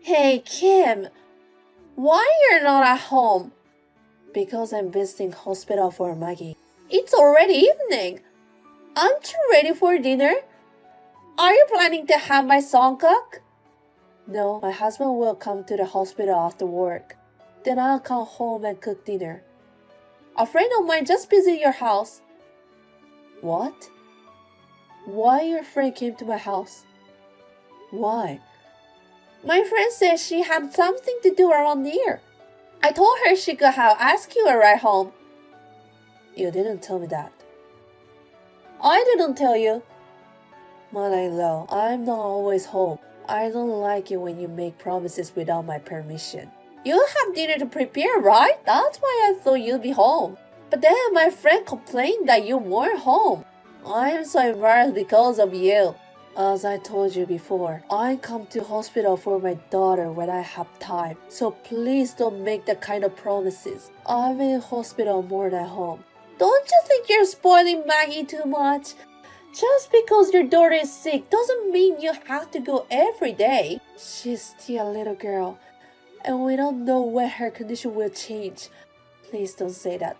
Hey, Kim, why you're not at home? Because I'm visiting hospital for Maggie. It's already evening. Aren't you ready for dinner? Are you planning to have my son cook? No, my husband will come to the hospital after work. Then I'll come home and cook dinner. A friend of mine just visited your house. What? Why your friend came to my house? Why? My friend said she had something to do around here. I told her she could have asked you a ride home. You didn't tell me that. I didn't tell you. Mother-in-law, I'm not always home. I don't like it when you make promises without my permission. You have dinner to prepare, right? That's why I thought you'd be home. But then my friend complained that you weren't home. I'm so embarrassed because of you. As I told you before, I come to hospital for my daughter when I have time. So please don't make that kind of promises. I'm in hospital more than home. Don't you think you're spoiling Maggie too much? Just because your daughter is sick doesn't mean you have to go every day. She's still a little girl, and we don't know when her condition will change. Please don't say that.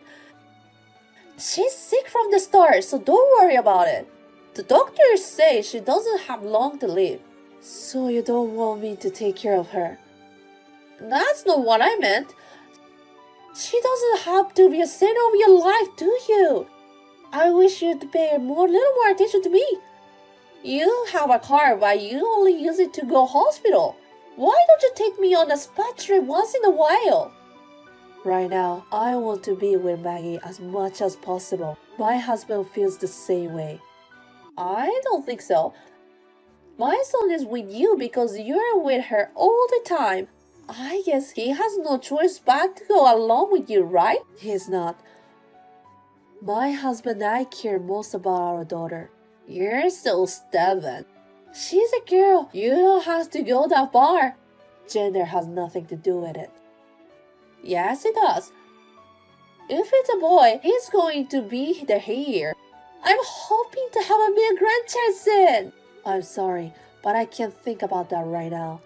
She's sick from the start, so don't worry about it. The doctors say she doesn't have long to live. So you don't want me to take care of her? That's not what I meant. She doesn't have to be a center of your life, do you? I wish you'd pay a little more attention to me. You have a car, but you only use it to go hospital. Why don't you take me on a spa trip once in a while? Right now, I want to be with Maggie as much as possible. My husband feels the same way. I don't think so. My son is with you because you're with her all the time. I guess he has no choice but to go along with you, right? He's not. My husband and I care most about our daughter. You're so stubborn. She's a girl. You don't have to go that far. Gender has nothing to do with it. Yes, it does. If it's a boy, he's going to be the heir. I'm hoping to have a big grandchild soon. I'm sorry, but I can't think about that right now.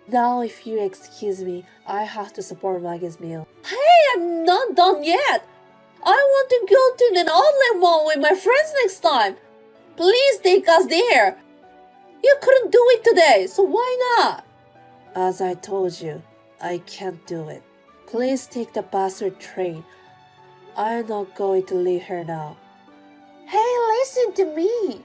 Now, if you excuse me, I have to support Maggie's meal. Hey, I'm not done yet. I want to go to an outlet mall with my friends next time. Please take us there. You couldn't do it today, so why not? As I told you, I can't do it. Please take the bus or train. I'm not going to leave her now. Hey, listen to me.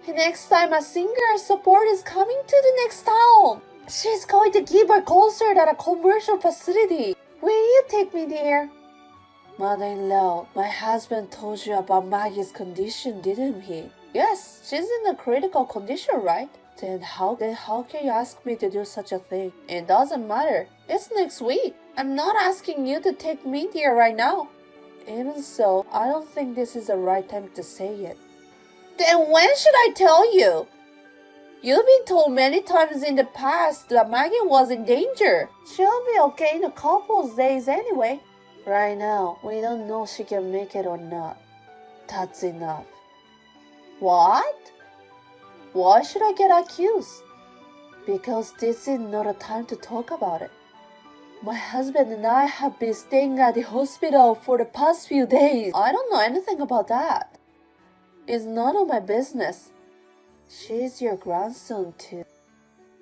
Next time a singer support is coming to the next town, she's going to give a concert at a commercial facility. Will you take me there? Mother-in-law, my husband told you about Maggie's condition, didn't he? Yes, she's in a critical condition, right? Then how can you ask me to do such a thing? It doesn't matter. It's next week. I'm not asking you to take me there right now. Even so, I don't think this is the right time to say it. Then when should I tell you? You've been told many times in the past that Maggie was in danger. She'll be okay in a couple of days anyway. Right now, we don't know if she can make it or not. That's enough. What? Why should I get accused? Because this is not a time to talk about it. My husband and I have been staying at the hospital for the past few days. I don't know anything about that. It's none of my business. She's your grandson too.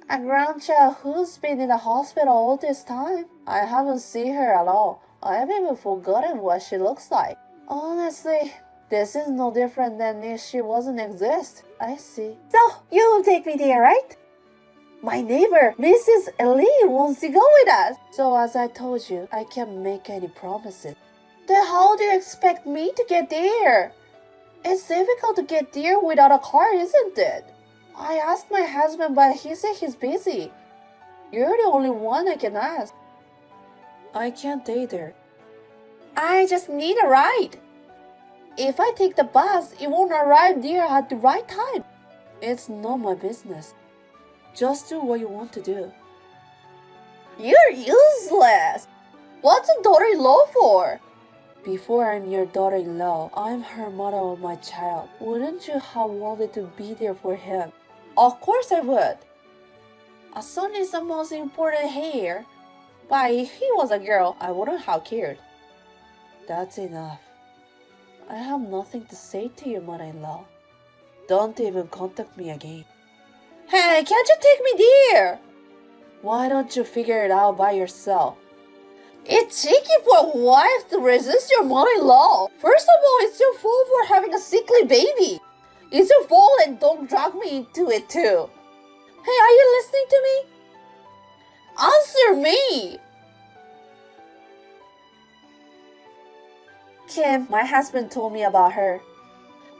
A grandchild who's been in the hospital all this time. I haven't seen her at all. I've even forgotten what she looks like. Honestly, this is no different than if she wasn't exist. I see. So, you will take me there, right? My neighbor, Mrs. Lee, wants to go with us. So as I told you, I can't make any promises. Then how do you expect me to get there? It's difficult to get there without a car, isn't it? I asked my husband, but he said he's busy. You're the only one I can ask. I can't either. I just need a ride. If I take the bus, it won't arrive there at the right time. It's not my business. Just do what you want to do. You're useless. What's a daughter-in-law for? Before I'm your daughter-in-law, I'm her mother of my child. Wouldn't you have wanted to be there for him? Of course I would. A son is the most important here. But if he was a girl, I wouldn't have cared. That's enough. I have nothing to say to you, mother-in-law. Don't even contact me again. Hey, can't you take me there? Why don't you figure it out by yourself? It's cheeky for a wife to resist your mother-in-law. First of all, it's your fault for having a sickly baby. It's your fault and don't drag me into it too. Hey, are you listening to me? Answer me! Kim, my husband told me about her.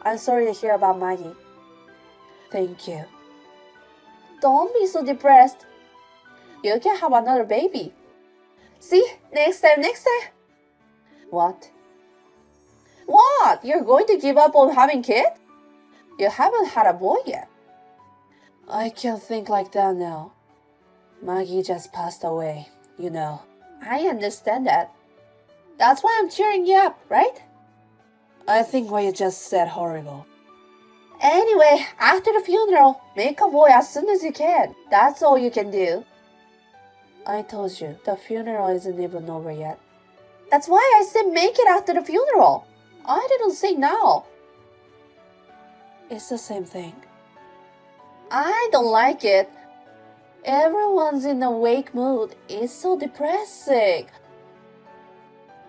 I'm sorry to hear about Maggie. Thank you. Don't be so depressed. You can have another baby. See? Next time. What? What? You're going to give up on having kids? You haven't had a boy yet. I can't think like that now. Maggie just passed away, you know. I understand that. That's why I'm cheering you up, right? I think what you just said horrible. Anyway, after the funeral, make a boy as soon as you can. That's all you can do. I told you, the funeral isn't even over yet. That's why I said make it after the funeral. I didn't say now. It's the same thing. I don't like it. Everyone's in a wake mood. It's so depressing.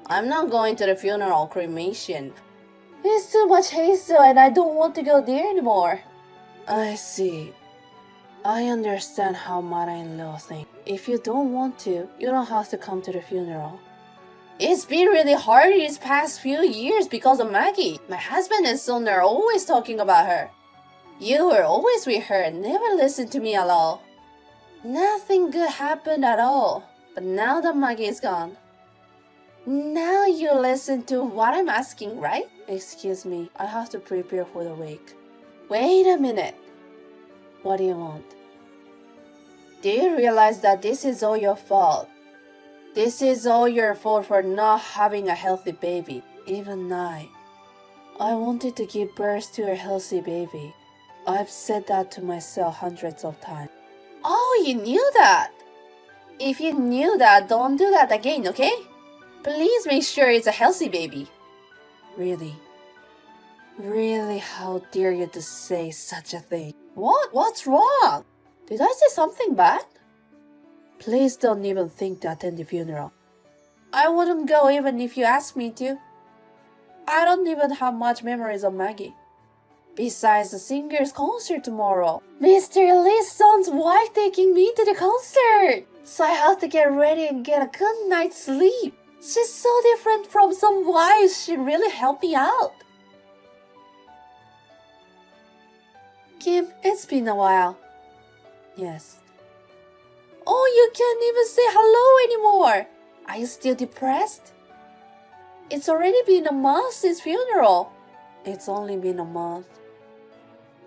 I'm not going to the funeral cremation. It's too much hassle and I don't want to go there anymore. I see. I understand how mother-in-law thinks. If you don't want to, you don't have to come to the funeral. It's been really hard these past few years because of Maggie. My husband and son are always talking about her. You were always with her and never listened to me at all. Nothing good happened at all. But now that Maggie is gone, now you listen to what I'm asking, right? Excuse me, I have to prepare for the wake. Wait a minute. What do you want? Do you realize that this is all your fault? This is all your fault for not having a healthy baby. Even I wanted to give birth to a healthy baby. I've said that to myself hundreds of times. Oh, you knew that? If you knew that, don't do that again, okay? Please make sure it's a healthy baby. Really? Really, how dare you to say such a thing? What? What's wrong? Did I say something bad? Please don't even think to attend the funeral. I wouldn't go even if you asked me to. I don't even have much memories of Maggie. Besides the singer's concert tomorrow, Mr. Lee's son's wife taking me to the concert. So I have to get ready and get a good night's sleep. She's so different from some wives. She really helped me out. Kim, it's been a while. Yes. Oh, you can't even say hello anymore. Are you still depressed? It's already been a month since funeral. It's only been a month.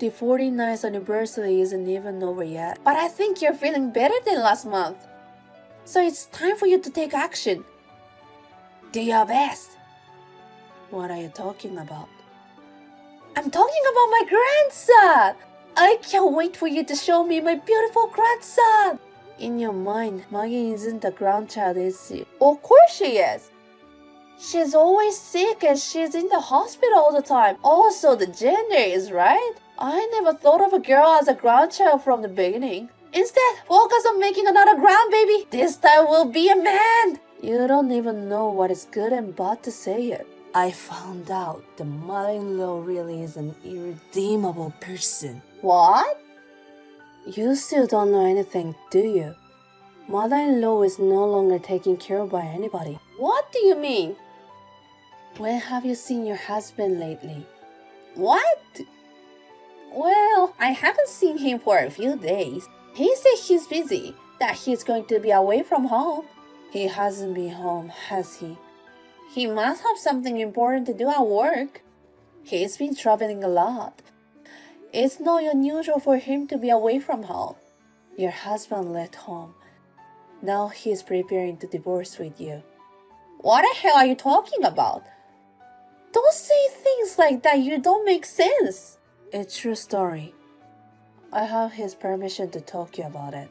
The 49th anniversary isn't even over yet. But I think you're feeling better than last month. So it's time for you to take action. Do your best. What are you talking about? I'm talking about my grandson. I can't wait for you to show me my beautiful grandson. In your mind, Maggie isn't a grandchild, is she? Of course she is. She's always sick and she's in the hospital all the time. Also, the gender is right. I never thought of a girl as a grandchild from the beginning. Instead, focus on making another grandbaby. This time will be a man. You don't even know what is good and bad to say it. I found out the mother-in-law really is an irredeemable person. What? You still don't know anything, do you? Mother-in-law is no longer taken care of by anybody. What do you mean? When have you seen your husband lately? What? Well, I haven't seen him for a few days. He said he's busy, that he's going to be away from home. He hasn't been home, has he? He must have something important to do at work. He's been traveling a lot. It's not unusual for him to be away from home. Your husband left home. Now he's preparing to divorce with you. What the hell are you talking about? Don't say things like that. You don't make sense. It's true story. I have his permission to talk to you about it.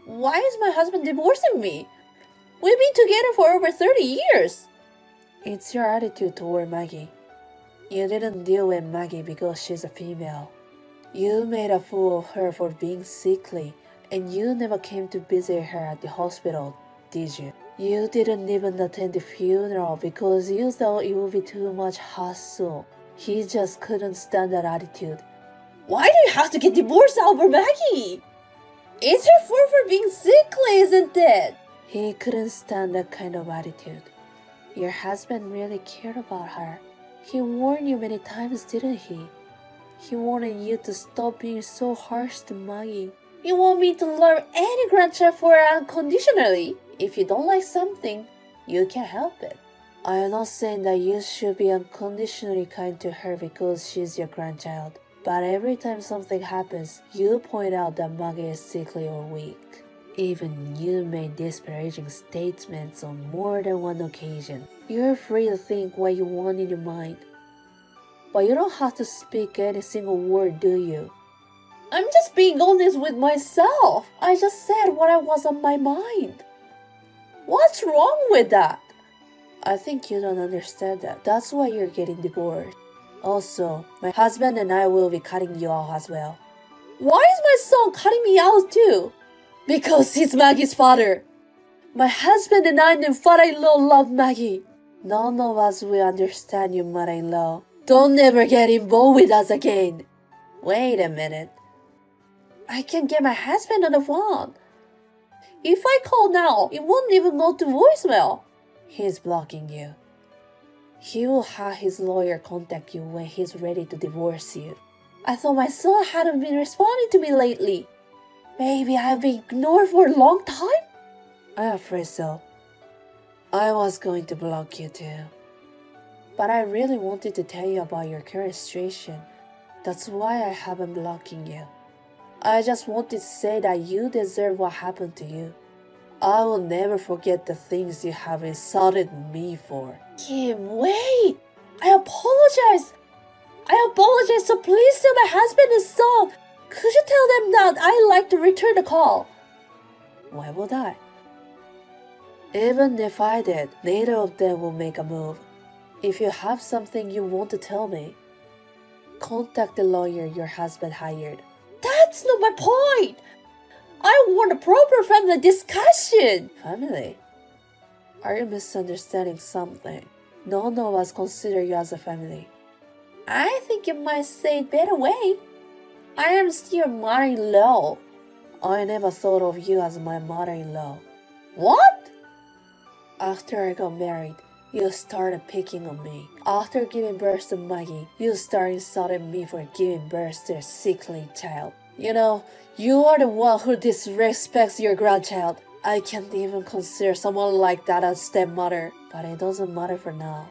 Why is my husband divorcing me? We've been together for over 30 years. It's your attitude toward Maggie. You didn't deal with Maggie because she's a female. You made a fool of her for being sickly, and you never came to visit her at the hospital, did you? You didn't even attend the funeral because you thought it would be too much hassle. He just couldn't stand that attitude. Why do you have to get divorced over Maggie? It's her fault for being sickly, isn't it? He couldn't stand that kind of attitude. Your husband really cared about her. He warned you many times, didn't he? He wanted you to stop being so harsh to Maggie. You want me to love any grandchild for her unconditionally? If you don't like something, you can't help it. I am not saying that you should be unconditionally kind to her because she's your grandchild. But every time something happens, you point out that Maggie is sickly or weak. Even you made disparaging statements on more than one occasion. You're free to think what you want in your mind. But you don't have to speak any single word, do you? I'm just being honest with myself. I just said what was on my mind. What's wrong with that? I think you don't understand that. That's why you're getting divorced. Also, my husband and I will be cutting you out as well. Why is my son cutting me out too? Because he's Maggie's father. My husband and I and father-in-law love Maggie. None of us will understand your mother-in-law. Don't ever get involved with us again. Wait a minute. I can get my husband on the phone. If I call now, it won't even go to voicemail. He's blocking you. He will have his lawyer contact you when he's ready to divorce you. I thought my son hadn't been responding to me lately. Maybe I've been ignored for a long time? I'm afraid so. I was going to block you too. But I really wanted to tell you about your current situation. That's why I haven't been blocking you. I just wanted to say that you deserve what happened to you. I will never forget the things you have insulted me for. Kim, wait! I apologize! So please tell my husband and son. Could you tell them that I'd like to return the call? Why would I? Even if I did, neither of them will make a move. If you have something you want to tell me, contact the lawyer your husband hired. That's not my point! I want a proper family discussion! Family? Are you misunderstanding something? None of us consider you as a family. I think you might say it better way. I am still your mother-in-law. I never thought of you as my mother-in-law. What? After I got married, you started picking on me. After giving birth to Maggie, you started insulting me for giving birth to a sickly child. You know, you are the one who disrespects your grandchild. I can't even consider someone like that as stepmother, but it doesn't matter for now.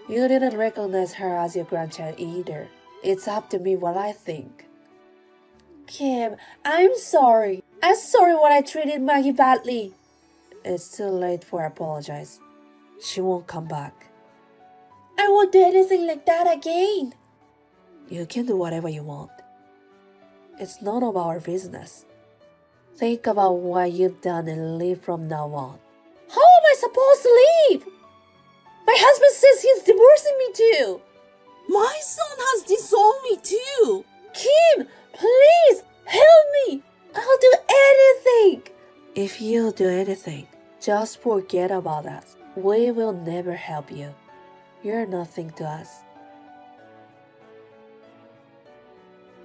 You didn't recognize her as your grandchild either. It's up to me what I think. Kim, I'm sorry. I'm sorry when I treated Maggie badly. It's too late for apologize. She won't come back. I won't do anything like that again. You can do whatever you want. It's none of our business. Think about what you've done and leave from now on. How am I supposed to leave? My husband says he's divorcing me too. My son has disowned me too. Kim, please help me. I'll do anything. If you do anything, just forget about us. We will never help you. You're nothing to us.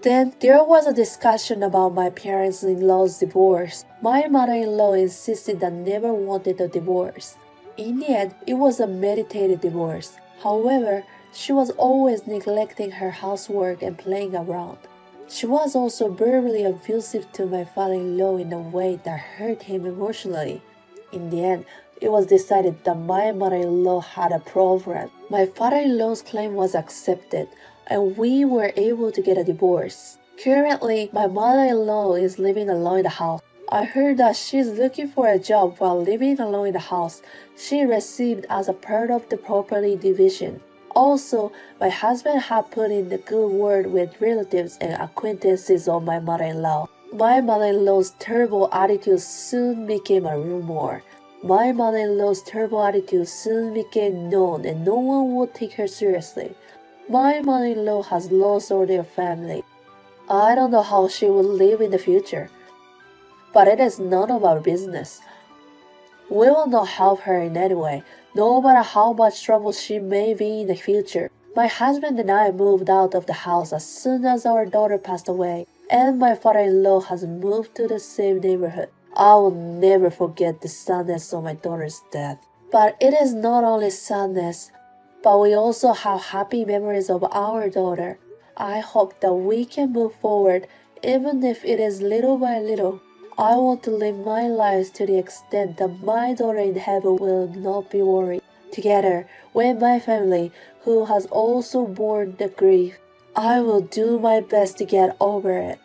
Then there was a discussion about my parents-in-law's divorce. My mother-in-law insisted that never wanted a divorce. In the end, it was a meditated divorce. However, she was always neglecting her housework and playing around. She was also verbally abusive to my father-in-law in a way that hurt him emotionally. In the end, it was decided that my mother-in-law had a problem. My father-in-law's claim was accepted, and we were able to get a divorce. Currently, my mother-in-law is living alone in the house. I heard that she's looking for a job while living alone in the house she received as a part of the property division. Also, my husband had put in a good word with relatives and acquaintances of my mother-in-law. My mother-in-law's terrible attitude soon became a rumor. My mother-in-law's terrible attitude soon became known and no one would take her seriously. My mother-in-law has lost all their family. I don't know how she will live in the future. But it is none of our business. We will not help her in any way, no matter how much trouble she may be in the future. My husband and I moved out of the house as soon as our daughter passed away, and my father-in-law has moved to the same neighborhood. I will never forget the sadness of my daughter's death. But it is not only sadness, but we also have happy memories of our daughter. I hope that we can move forward, even if it is little by little. I want to live my life to the extent that my daughter in heaven will not be worried. Together with my family, who has also borne the grief, I will do my best to get over it.